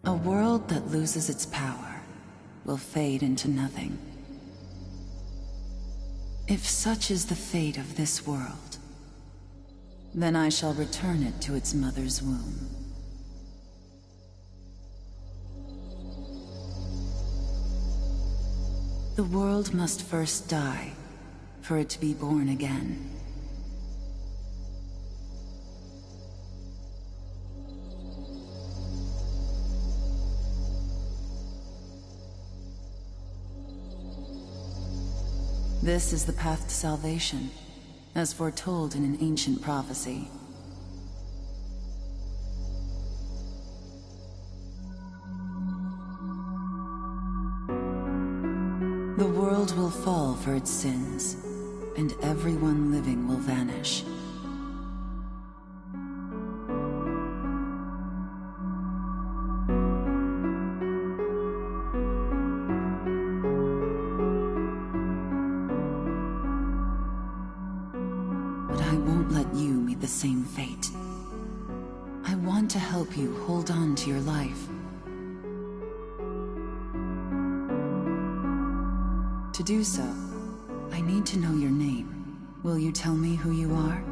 A world that loses its power will fade into nothing. If such is the fate of this world, then I shall return it to its mother's womb. The world must first die for it to be born again. This is the path to salvation, as foretold in an ancient prophecy. The world will fall for its sins, and everyone living will vanish. I won't let you meet the same fate. I want to help you hold on to your life. To do so, I need to know your name, Will you tell me who you are?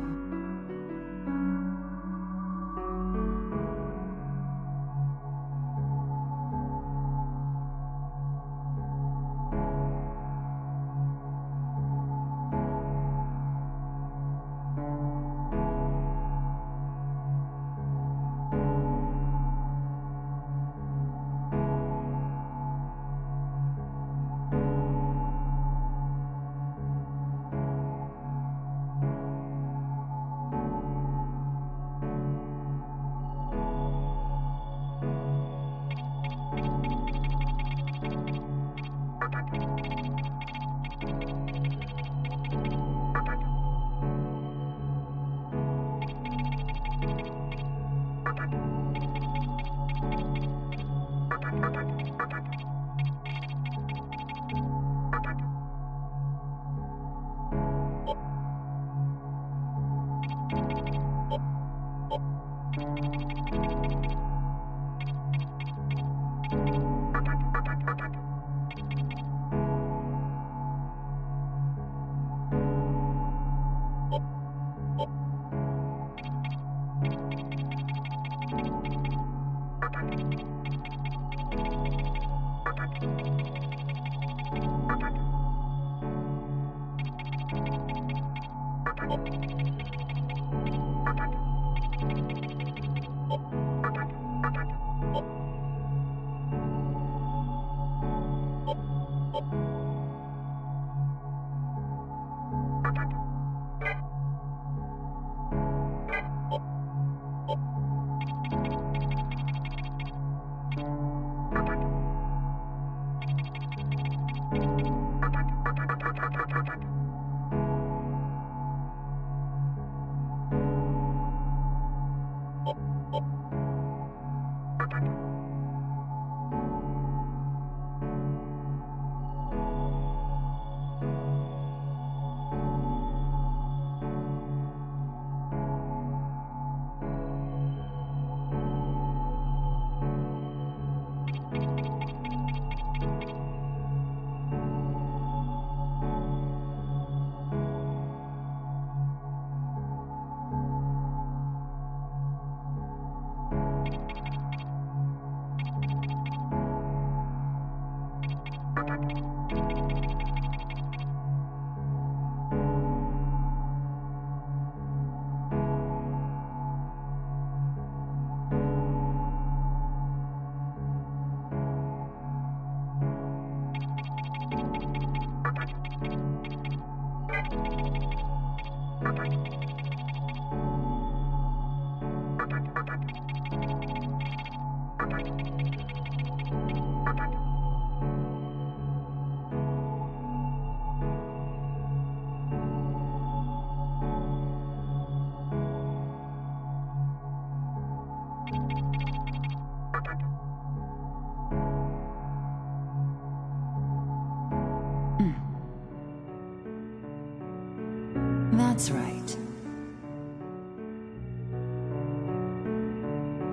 That's right.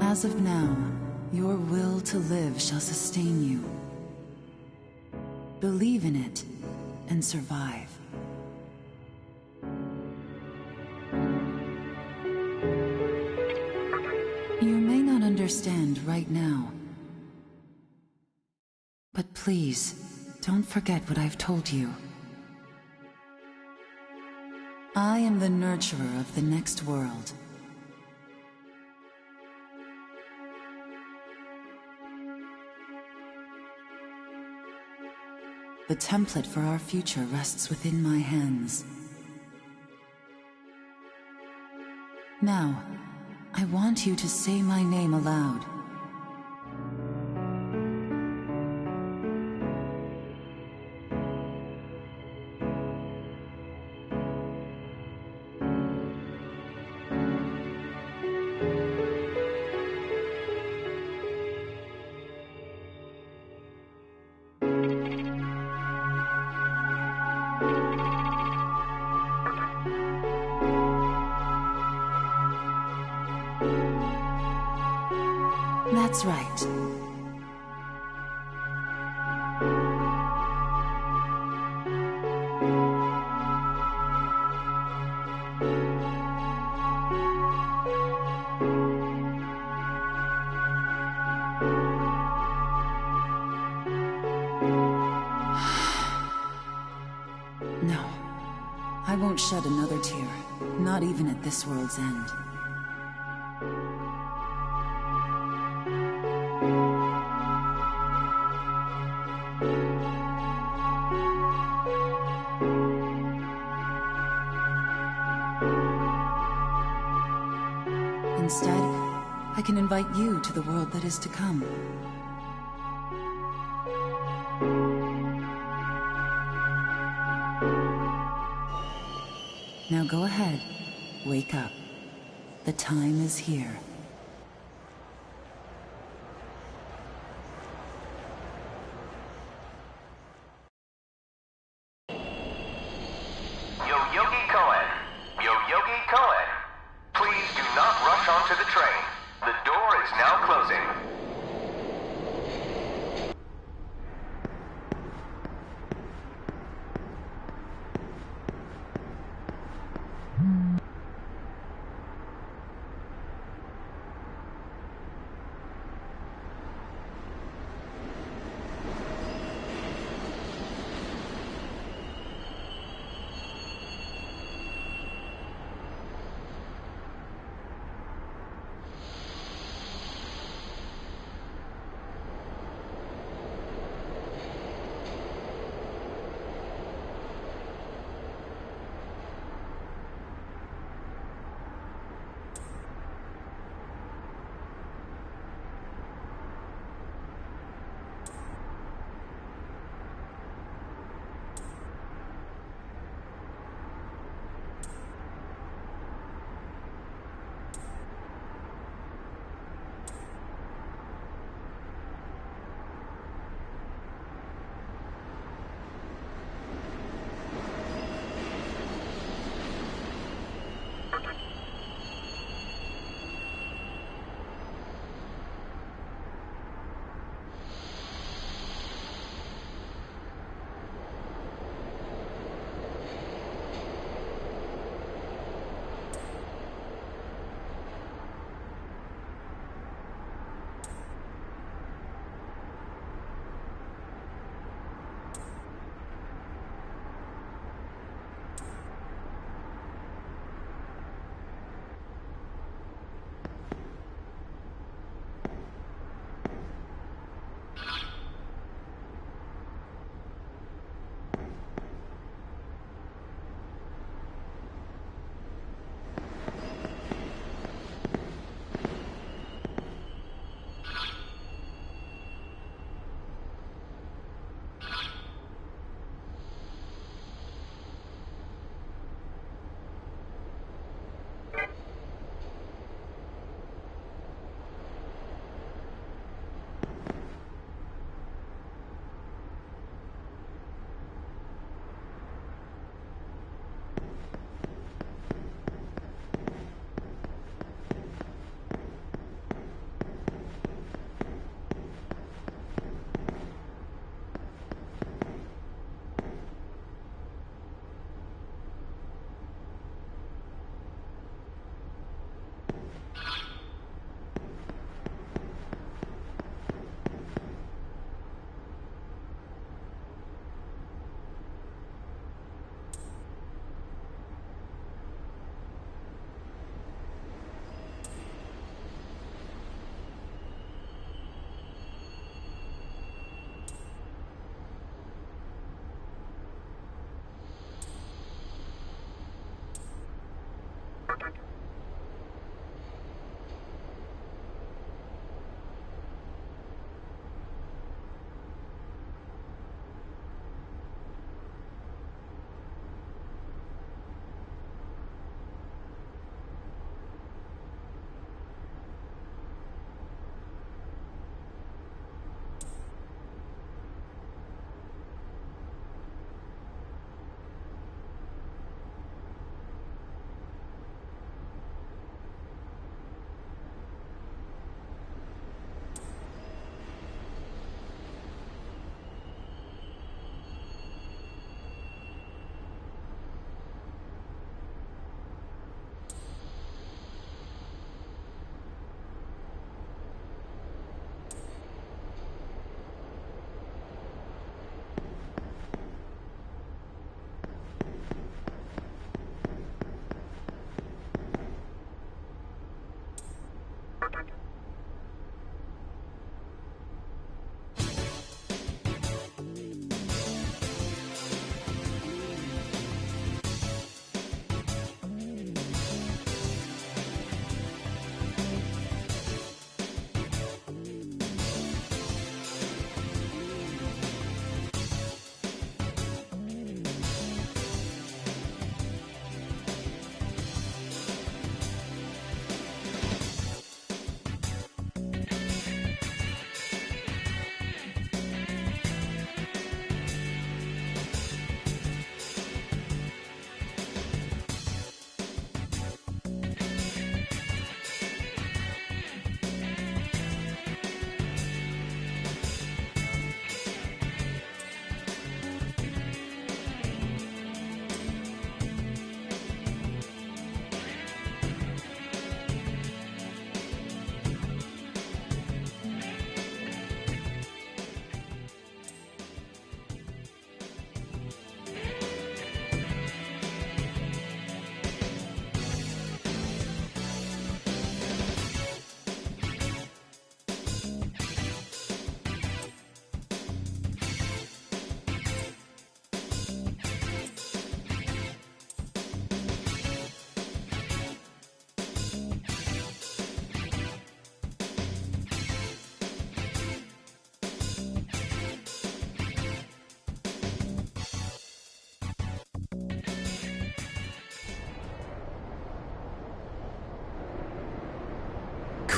As of now, your will to live shall sustain you. Believe in it and survive. You may not understand right now, but please, don't forget what I've told you. I am the nurturer of the next world. The template for our future rests within my hands. Now, I want you to say my name aloud. That's right. No. I won't shed another tear, not even at this world's end. Instead, I can invite you to the world that is to come. Now go ahead, wake up. The time is here. Yo-Yogi Koen. Yo-Yogi Koen. Please do not rush onto the train. The door is now closing.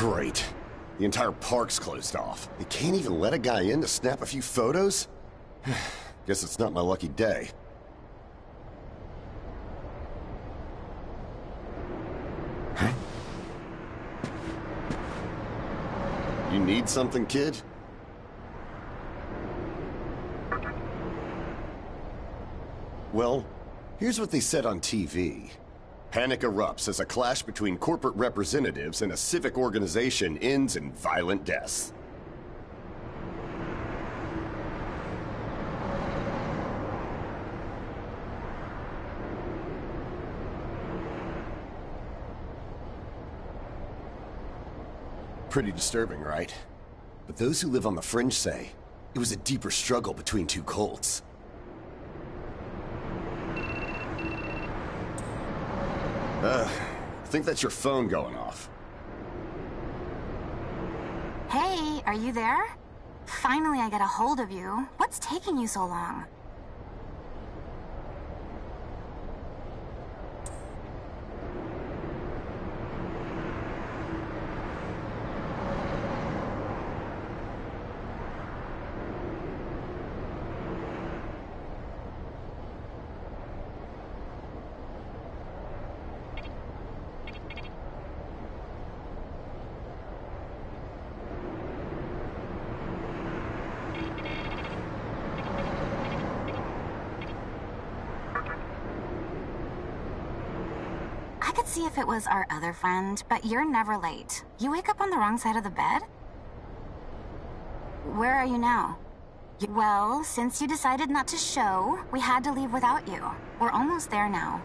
Great. The entire park's closed off. They can't even let a guy in to snap a few photos? Guess it's not my lucky day. Huh? You need something, kid? Well, here's what they said on TV. Panic erupts as a clash between corporate representatives and a civic organization ends in violent deaths. Pretty disturbing, right? But those who live on the fringe say it was a deeper struggle between two cults. I think that's your phone going off. Hey, are you there? Finally I get a hold of you. What's taking you so long? I could see if it was our other friend, but you're never late. You wake up on the wrong side of the bed? Where are you now? Well, since you decided not to show, we had to leave without you. We're almost there now.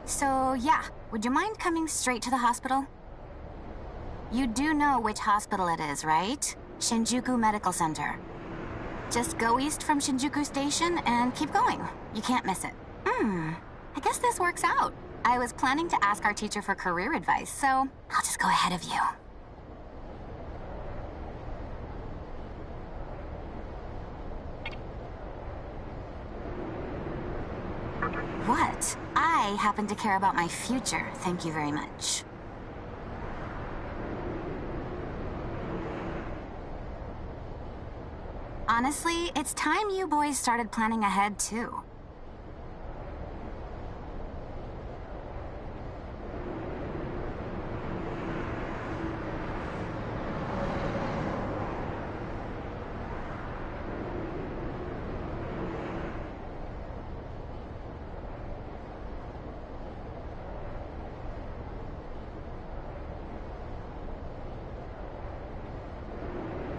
So, yeah, would you mind coming straight to the hospital? You do know which hospital it is, right? Shinjuku Medical Center. Just go east from Shinjuku Station and keep going. You can't miss it. I guess this works out. I was planning to ask our teacher for career advice, so I'll just go ahead of you. What? I happen to care about my future, thank you very much. Honestly, it's time you boys started planning ahead, too.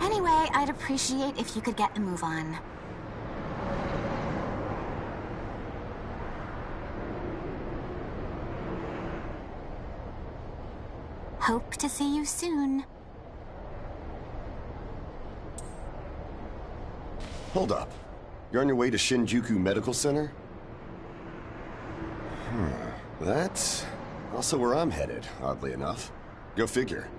Anyway, I'd appreciate if you could get a move on. Hope to see you soon. Hold up. You're on your way to Shinjuku Medical Center? That's also where I'm headed, oddly enough. Go figure.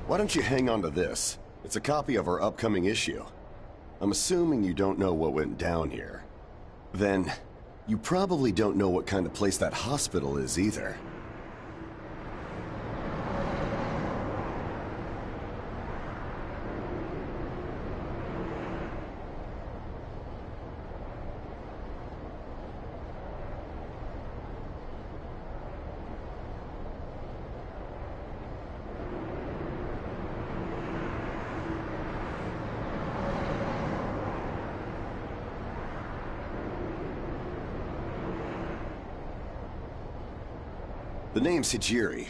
Why don't you hang on to this? It's a copy of our upcoming issue. I'm assuming you don't know what went down here. Then, you probably don't know what kind of place that hospital is either. The name's Hijiri,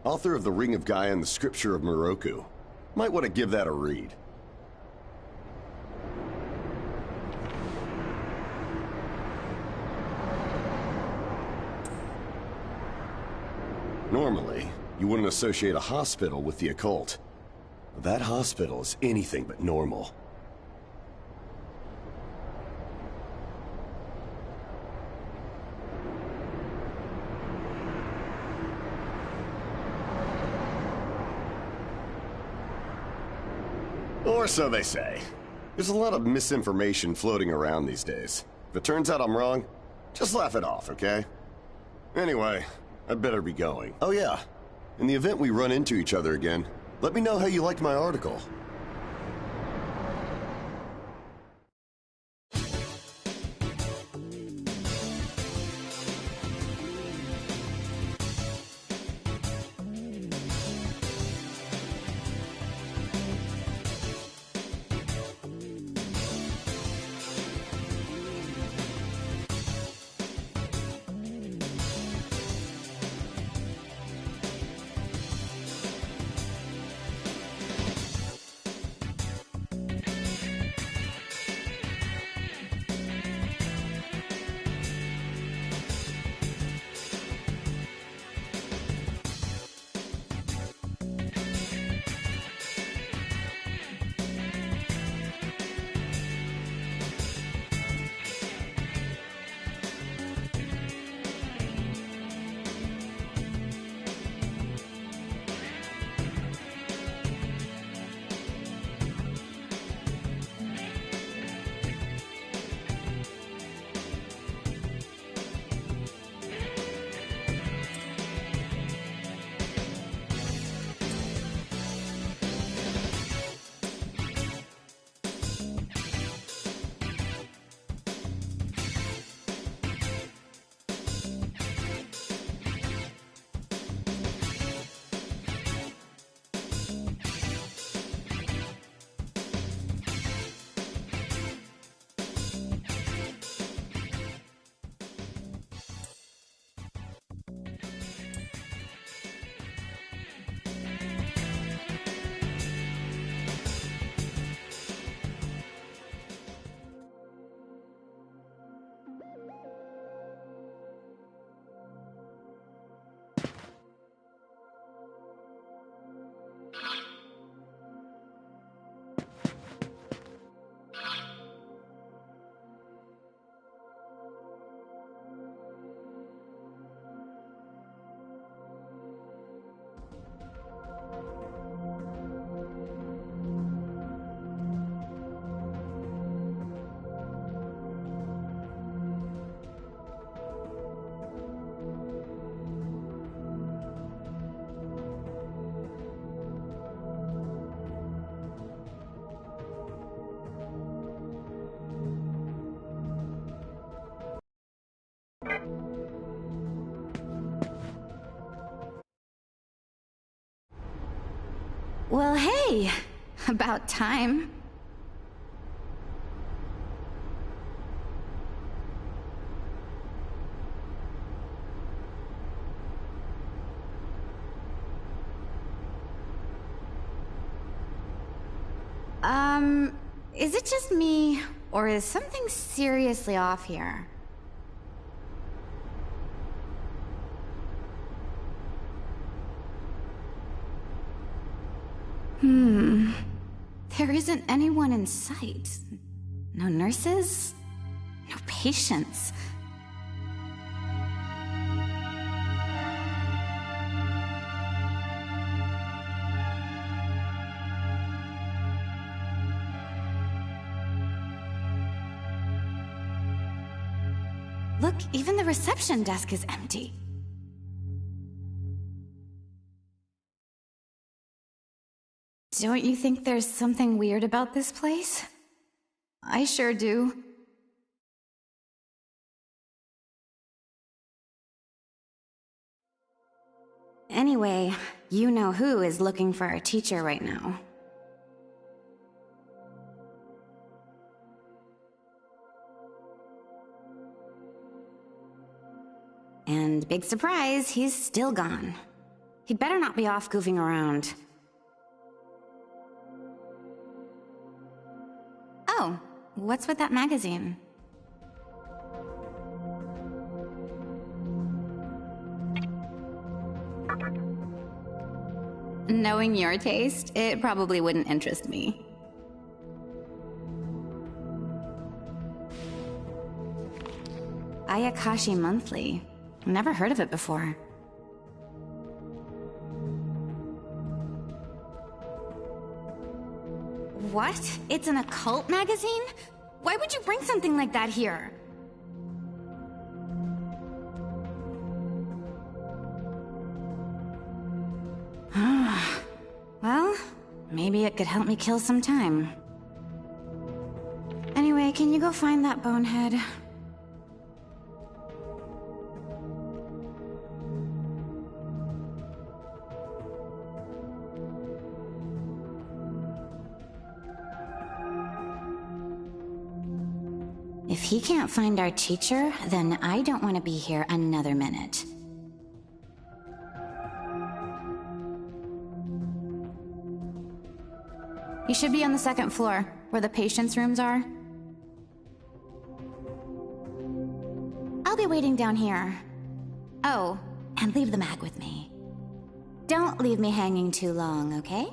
author of The Ring of Gaia and the Scripture of Moroku. Might want to give that a read. Normally, you wouldn't associate a hospital with the occult. That hospital is anything but normal. Or so they say. There's a lot of misinformation floating around these days. If it turns out I'm wrong, just laugh it off, okay? Anyway, I'd better be going. Oh yeah, in the event we run into each other again, let me know how you liked my article. Well, hey, about time. Is it just me, or is something seriously off here? There isn't anyone in sight. No nurses? No patients? Look, even the reception desk is empty. Don't you think there's something weird about this place? I sure do. Anyway, you know who is looking for a teacher right now. And big surprise, he's still gone. He'd better not be off goofing around. Oh, what's with that magazine? Knowing your taste, it probably wouldn't interest me. Ayakashi Monthly. Never heard of it before. What? It's an occult magazine? Why would you bring something like that here? Well, maybe it could help me kill some time. Anyway, can you go find that bonehead? If he can't find our teacher, then I don't want to be here another minute. You should be on the second floor, where the patients' rooms are. I'll be waiting down here. Oh, and leave the mag with me. Don't leave me hanging too long, okay?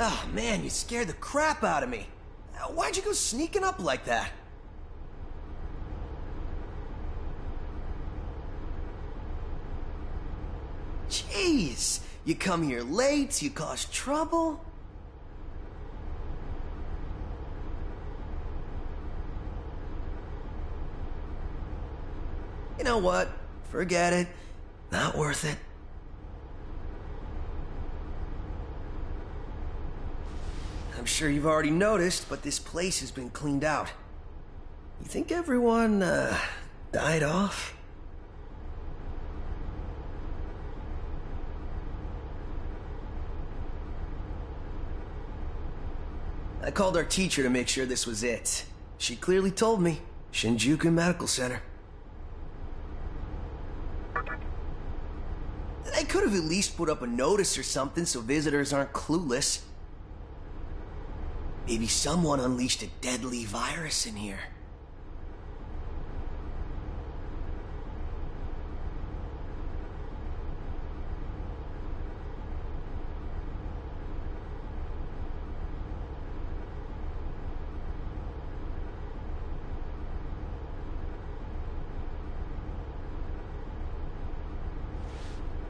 Oh man, you scared the crap out of me. Why'd you go sneaking up like that? Jeez, you come here late, you cause trouble. You know what? Forget it. Not worth it. I'm sure you've already noticed, but this place has been cleaned out. You think everyone, died off? I called our teacher to make sure this was it. She clearly told me. Shinjuku Medical Center. They could have at least put up a notice or something so visitors aren't clueless. Maybe someone unleashed a deadly virus in here.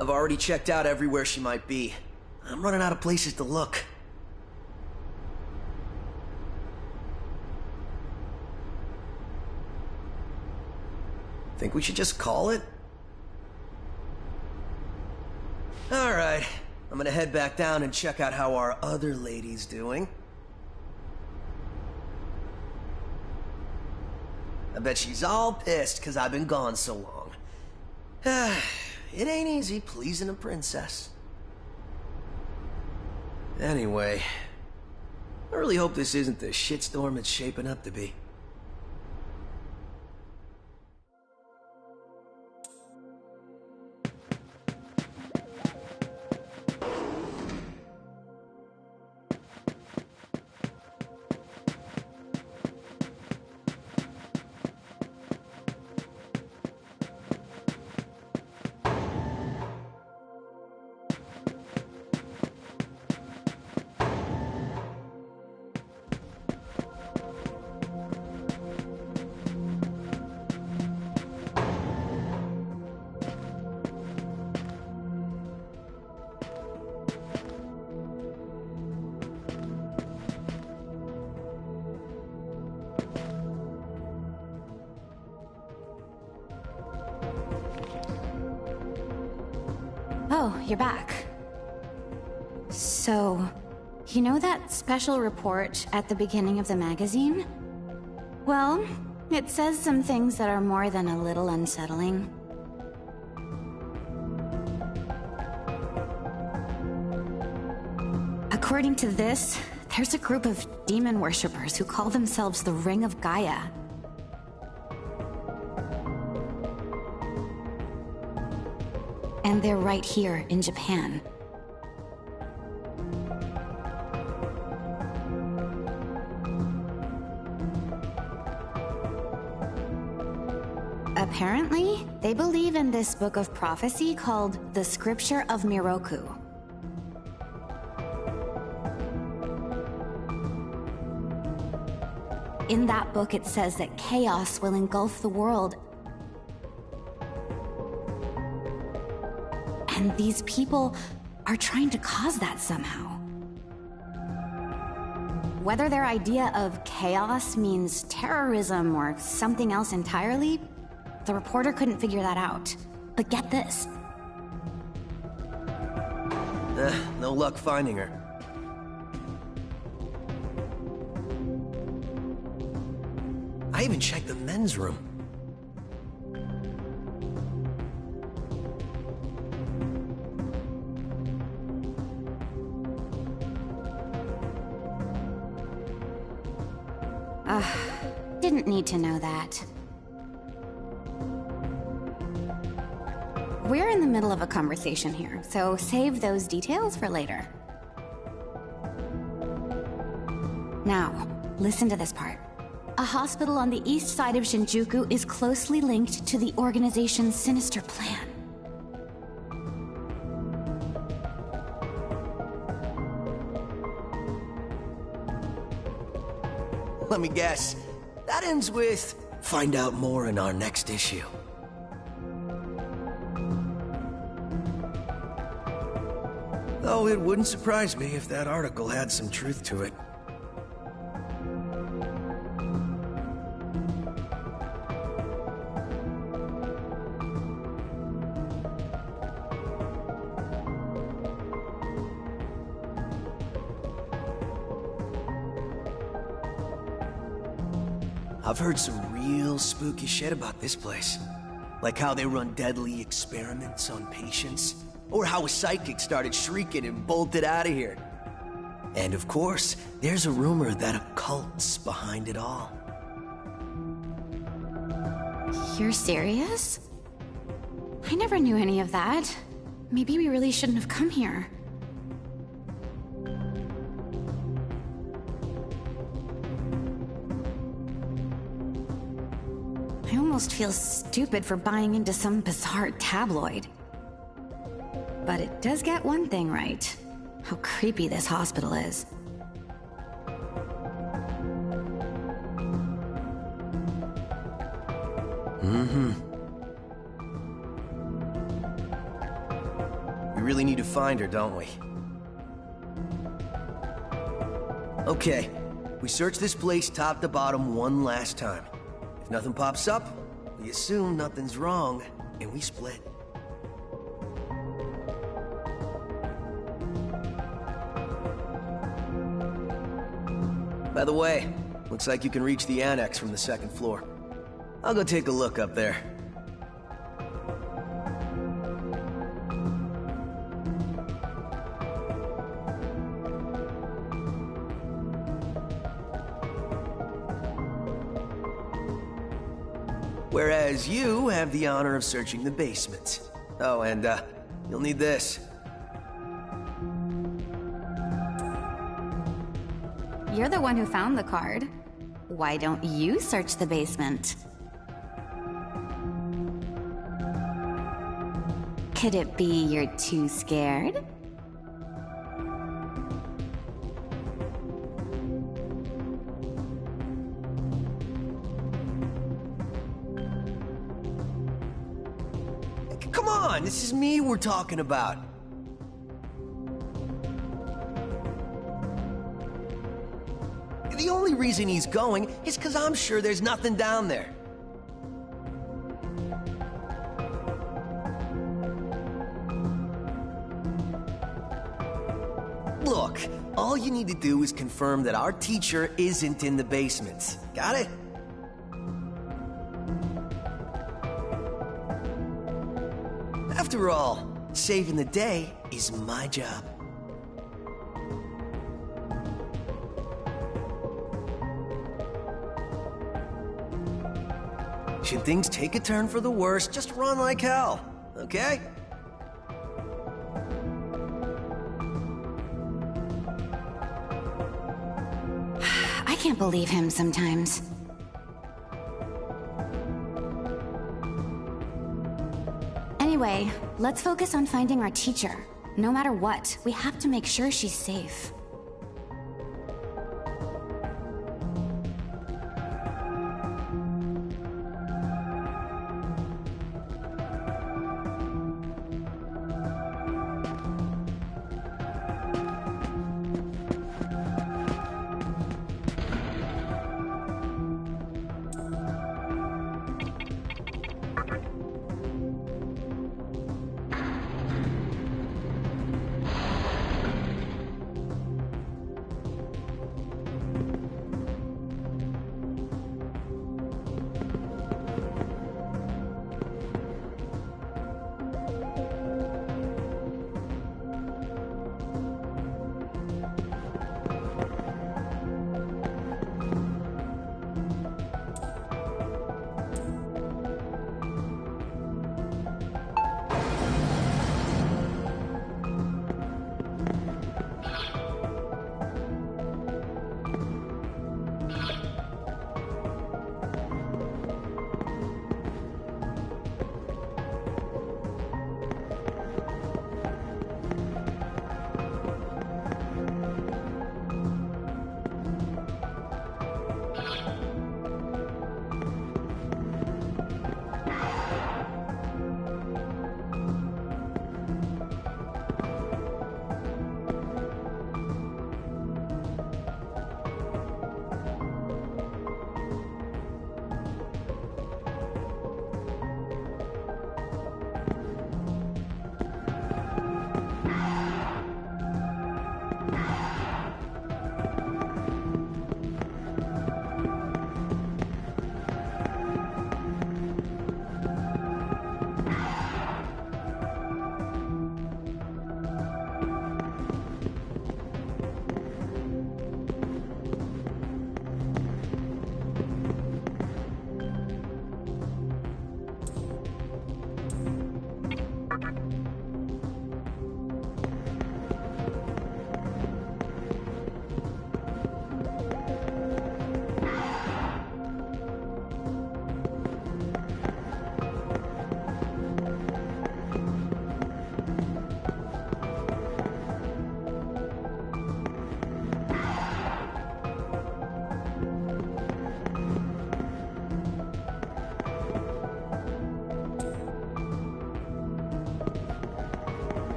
I've already checked out everywhere she might be. I'm running out of places to look. Think we should just call it? Alright, I'm gonna head back down and check out how our other lady's doing. I bet she's all pissed because I've been gone so long. It ain't easy pleasing a princess. Anyway, I really hope this isn't the shitstorm it's shaping up to be. Oh, you're back. So, you know that special report at the beginning of the magazine? Well, it says some things that are more than a little unsettling. According to this, there's a group of demon worshippers who call themselves the Ring of Gaia. And they're right here in Japan. Apparently, they believe in this book of prophecy called the Scripture of Miroku. In that book, it says that chaos will engulf the world. And these people are trying to cause that somehow. Whether their idea of chaos means terrorism or something else entirely, the reporter couldn't figure that out. But get this. No luck finding her. I even checked the men's room. Didn't need to know that. We're in the middle of a conversation here, so save those details for later. Now, listen to this part. A hospital on the east side of Shinjuku is closely linked to the organization's sinister plan. Let me guess. That ends with, find out more in our next issue. Though it wouldn't surprise me if that article had some truth to it. I've heard some real spooky shit about this place. Like how they run deadly experiments on patients, or how a psychic started shrieking and bolted out of here. And of course, there's a rumor that a cult's behind it all. You're serious? I never knew any of that. Maybe we really shouldn't have come here. I almost feel stupid for buying into some bizarre tabloid. But it does get one thing right. How creepy this hospital is. We really need to find her, don't we? Okay, we search this place top to bottom one last time. If nothing pops up, we assume nothing's wrong, and we split. By the way, looks like you can reach the annex from the second floor. I'll go take a look up there. Whereas you have the honor of searching the basement. Oh, and, you'll need this. You're the one who found the card. Why don't you search the basement? Could it be you're too scared? Come on, this is me we're talking about. The only reason he's going is because I'm sure there's nothing down there. Look, all you need to do is confirm that our teacher isn't in the basement. Got it? After all, saving the day is my job. Should things take a turn for the worse, just run like hell, okay? I can't believe him sometimes. Anyway, let's focus on finding our teacher. No matter what, we have to make sure she's safe.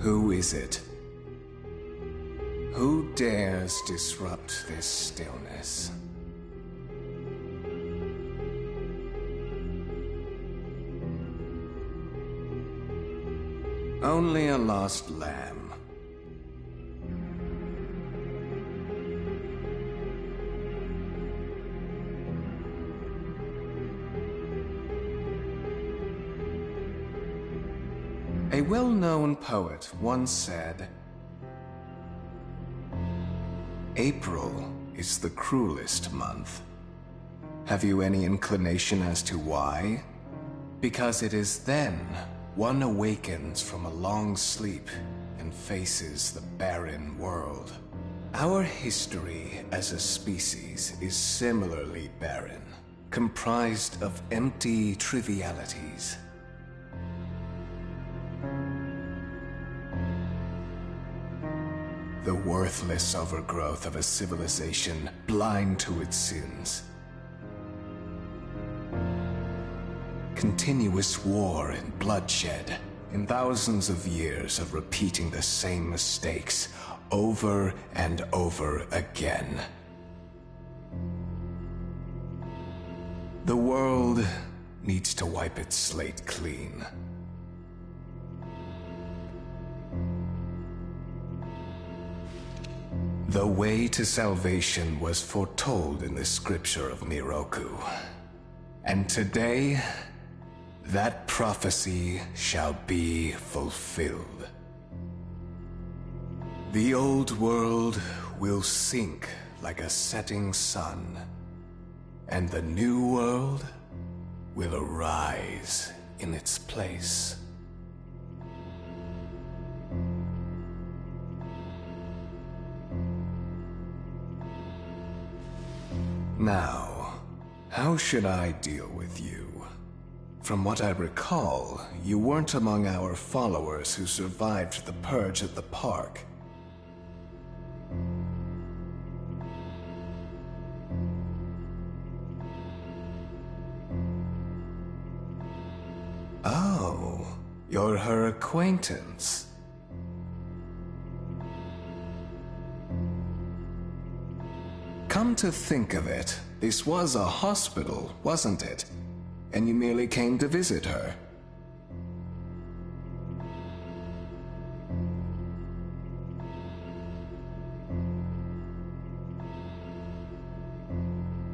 Who is it? Who dares disrupt this stillness? Only a lost lamb. A well-known poet once said, "April is the cruelest month. Have you any inclination as to why? Because it is then one awakens from a long sleep and faces the barren world. Our history as a species is similarly barren, comprised of empty trivialities. The worthless overgrowth of a civilization blind to its sins. Continuous war and bloodshed, in thousands of years of repeating the same mistakes over and over again. The world needs to wipe its slate clean. The way to salvation was foretold in the scripture of Miroku. And today, that prophecy shall be fulfilled. The old world will sink like a setting sun, and the new world will arise in its place. Now, how should I deal with you? From what I recall, you weren't among our followers who survived the purge at the park. Oh, you're her acquaintance. Come to think of it, this was a hospital, wasn't it? And you merely came to visit her.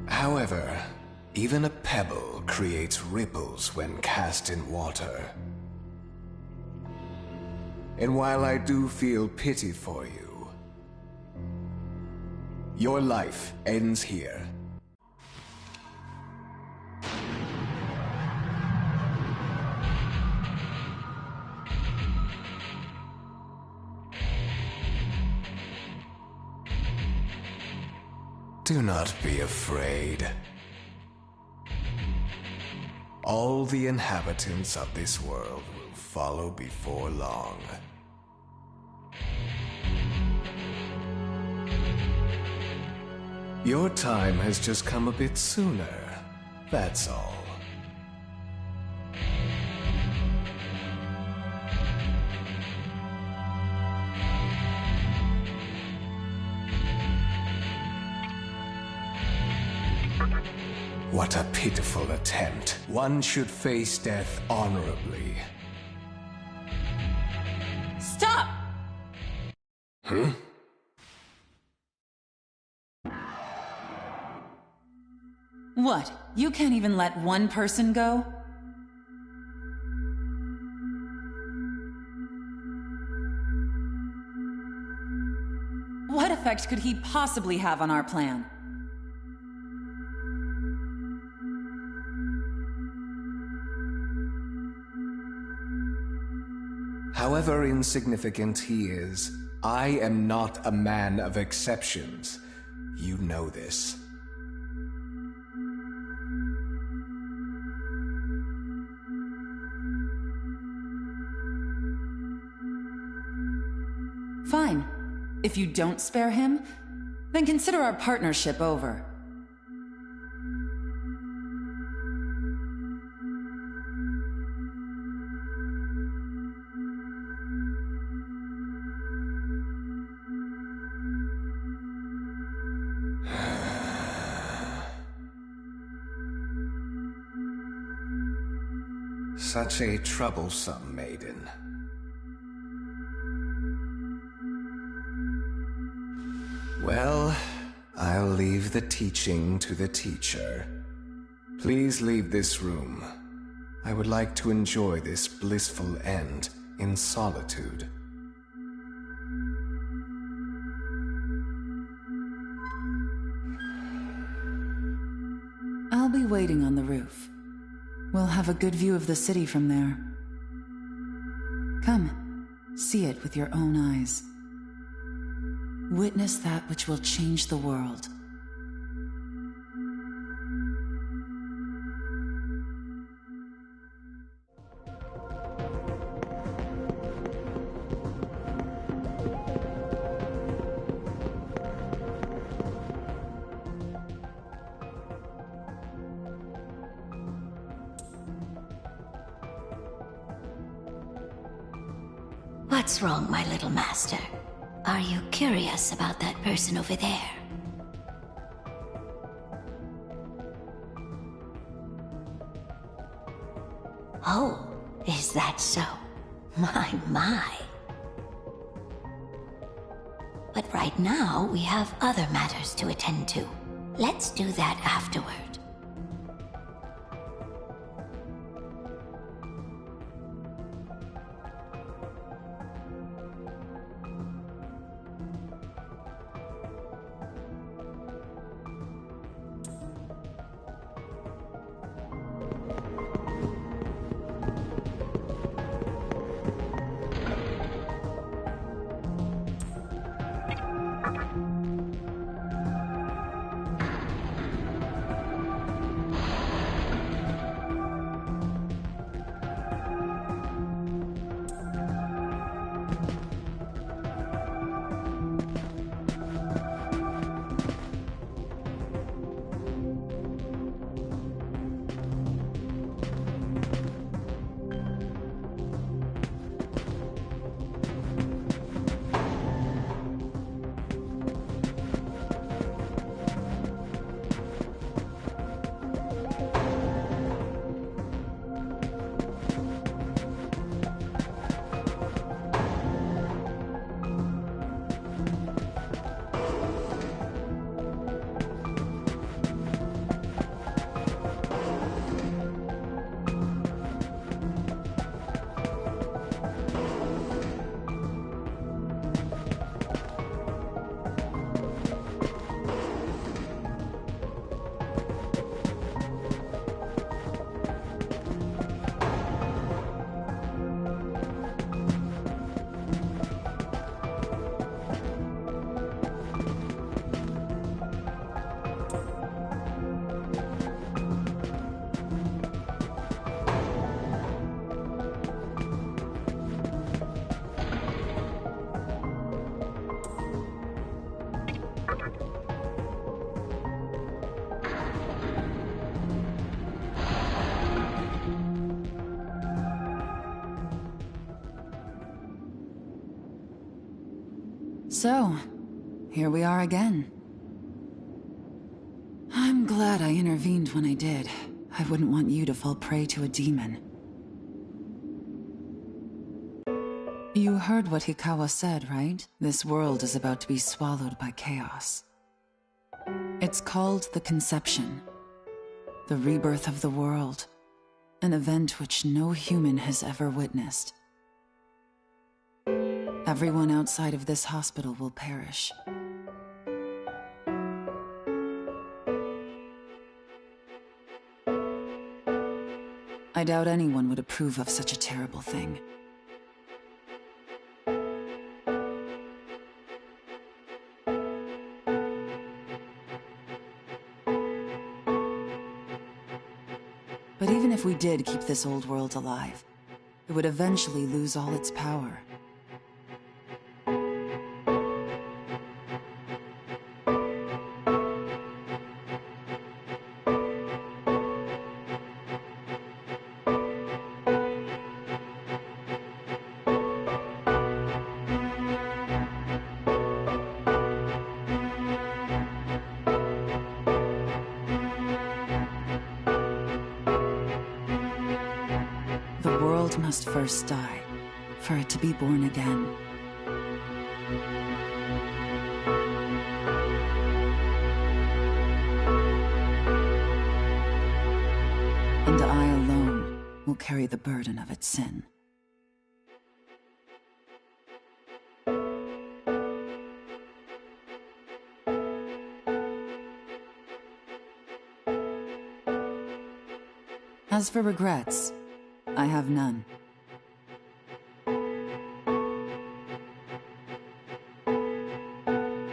However, even a pebble creates ripples when cast in water. And while I do feel pity for you, your life ends here. Do not be afraid. All the inhabitants of this world will follow before long. Your time has just come a bit sooner, that's all. What a pitiful attempt. One should face death honorably. Stop! Huh? What? You can't even let one person go? What effect could he possibly have on our plan? However insignificant he is, I am not a man of exceptions. You know this. Fine. If you don't spare him, then consider our partnership over. Such a troublesome maiden. Well, I'll leave the teaching to the teacher. Please leave this room. I would like to enjoy this blissful end in solitude. I'll be waiting on the roof. We'll have a good view of the city from there. Come, see it with your own eyes. Witness that which will change the world. What's wrong, my little master? Are you curious about that person over there? Oh, is that so? My. But right now, we have other matters to attend to. Let's do that afterward. So, here we are again. I'm glad I intervened when I did. I wouldn't want you to fall prey to a demon. You heard what Hikawa said, right? This world is about to be swallowed by chaos. It's called the Conception. The rebirth of the world. An event which no human has ever witnessed. Everyone outside of this hospital will perish. I doubt anyone would approve of such a terrible thing. But even if we did keep this old world alive, it would eventually lose all its power. must first die, for it to be born again. And I alone will carry the burden of its sin. As for regrets, I have none.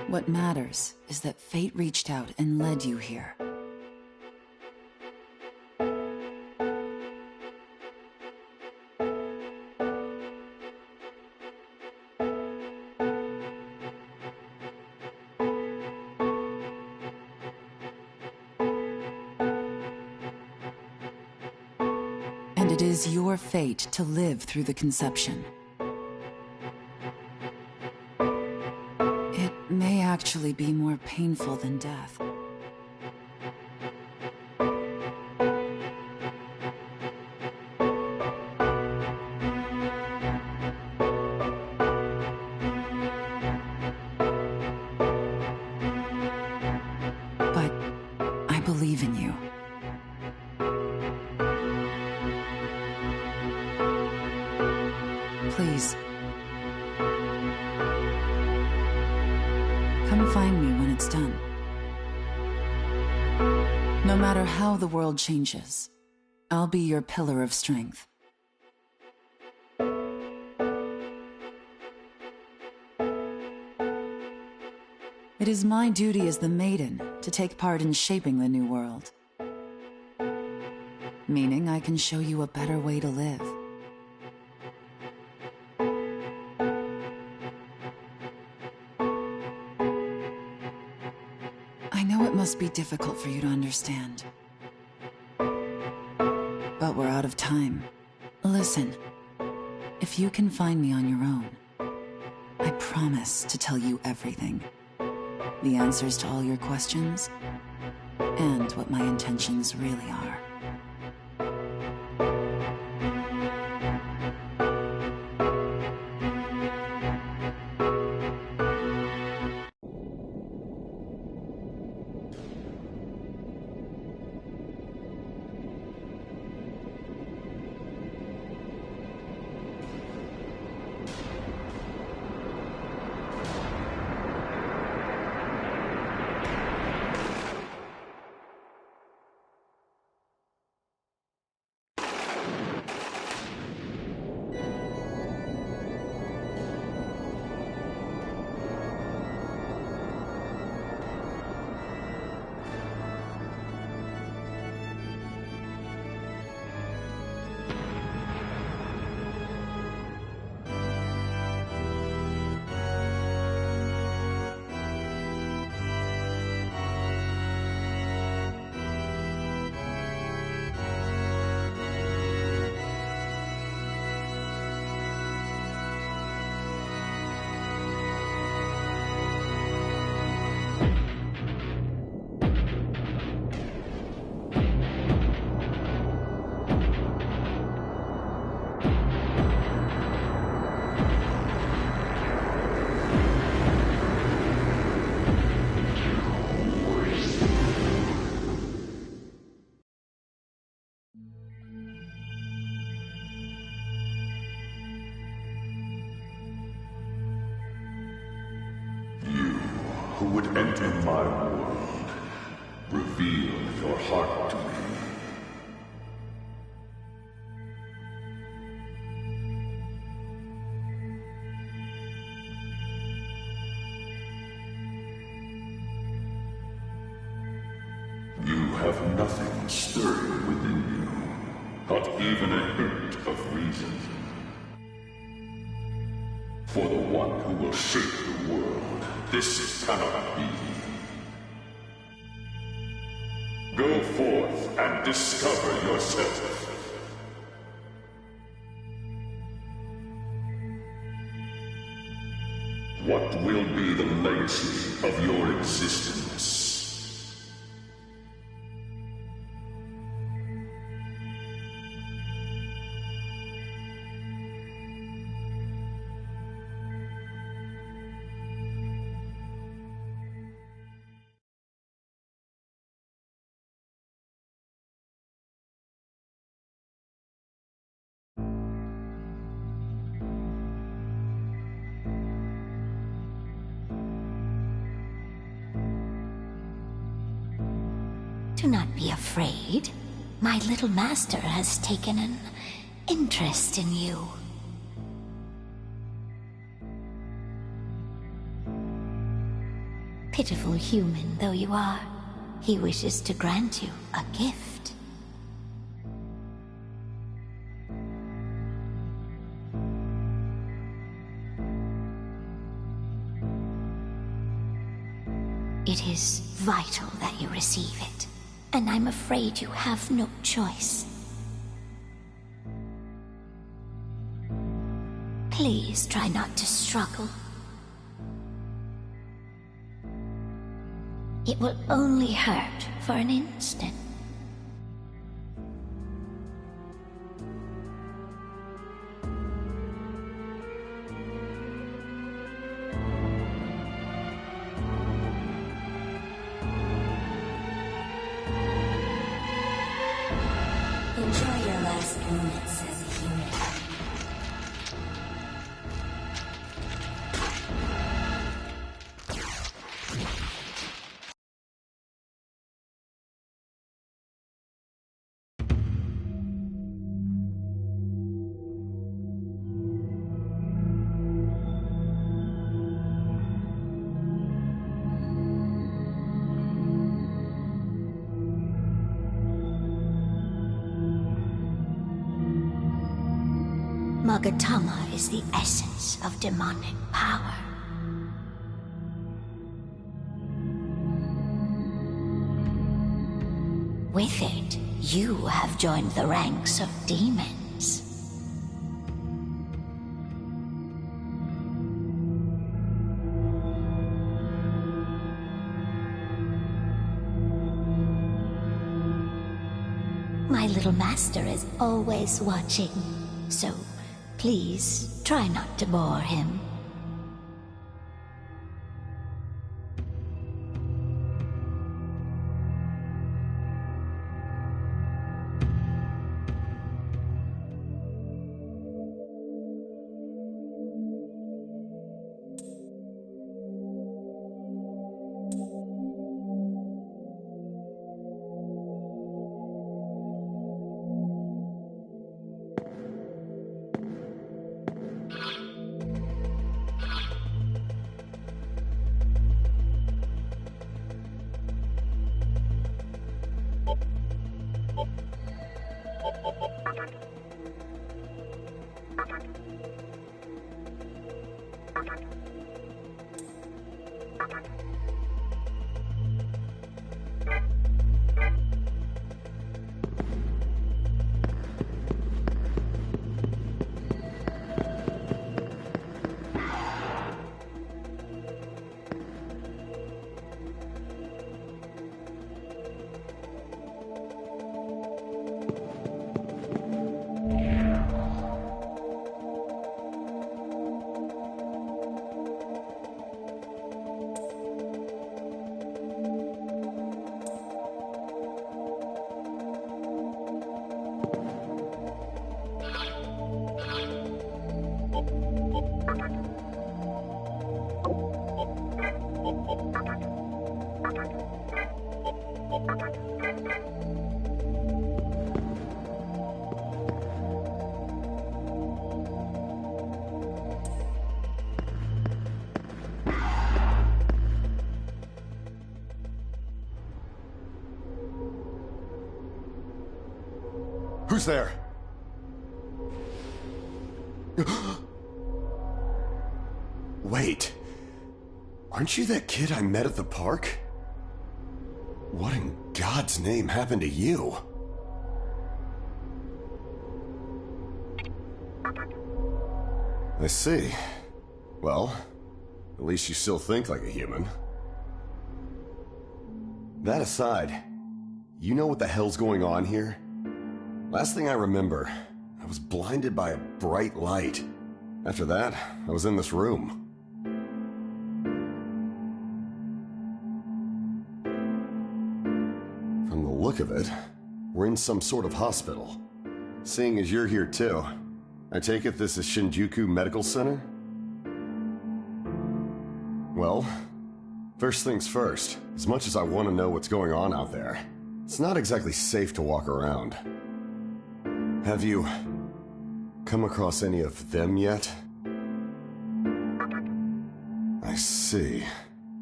What matters is that fate reached out and led you here. And it is your fate to live through the conception. It may actually be more painful than death. But I believe in you. Please. Come find me when it's done. No matter how the world changes, I'll be your pillar of strength. It is my duty as the Maiden to take part in shaping the new world. Meaning I can show you a better way to live. I know it must be difficult for you to understand. But we're out of time. Listen, if you can find me on your own, I promise to tell you everything. The answers to all your questions, and what my intentions really are. Who would enter my world, reveal your heart to me. You have nothing stirring within you, not even a hint of reason. For the one who will shape the world, this cannot be. Go forth and discover yourself. What will be the legacy of your existence? Do not be afraid. My little master has taken an interest in you. Pitiful human though you are, he wishes to grant you a gift. It is vital that you receive it, and I'm afraid you have no choice. Please try not to struggle. It will only hurt for an instant. Enjoy your last moments as a human. Magatama is the essence of demonic power. With it, you have joined the ranks of demons. My little master is always watching, so please, try not to bore him. Who's there? Wait. Aren't you that kid I met at the park? What in God's name happened to you? I see. Well, at least you still think like a human. That aside, you know what the hell's going on here? Last thing I remember, I was blinded by a bright light. After that, I was in this room. From the look of it, we're in some sort of hospital. Seeing as you're here too, I take it this is Shinjuku Medical Center? Well, first things first, as much as I want to know what's going on out there, It's not exactly safe to walk around. Have you come across any of them yet? I see.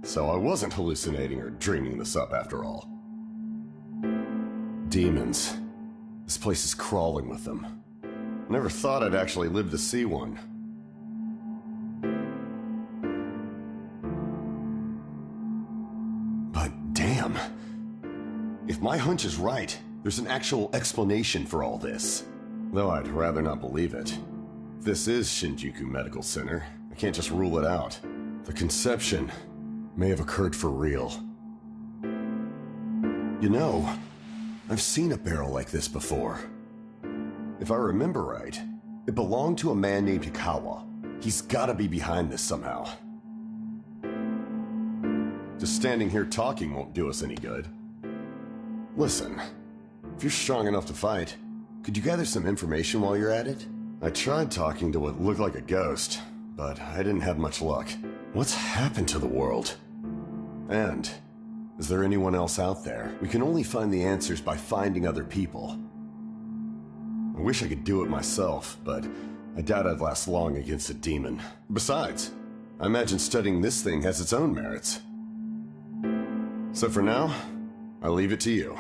So I wasn't hallucinating or dreaming this up after all. Demons. This place is crawling with them. Never thought I'd actually live to see one. But damn. If my hunch is right, there's an actual explanation for all this. Though I'd rather not believe it. If this is Shinjuku Medical Center, I can't just rule it out. The conception may have occurred for real. You know, I've seen a barrel like this before. If I remember right, it belonged to a man named Hikawa. He's gotta be behind this somehow. Just standing here talking won't do us any good. Listen, if you're strong enough to fight, could you gather some information while you're at it? I tried talking to what looked like a ghost, but I didn't have much luck. What's happened to the world? And is there anyone else out there? We can only find the answers by finding other people. I wish I could do it myself, but I doubt I'd last long against a demon. Besides, I imagine studying this thing has its own merits. So for now, I'll leave it to you.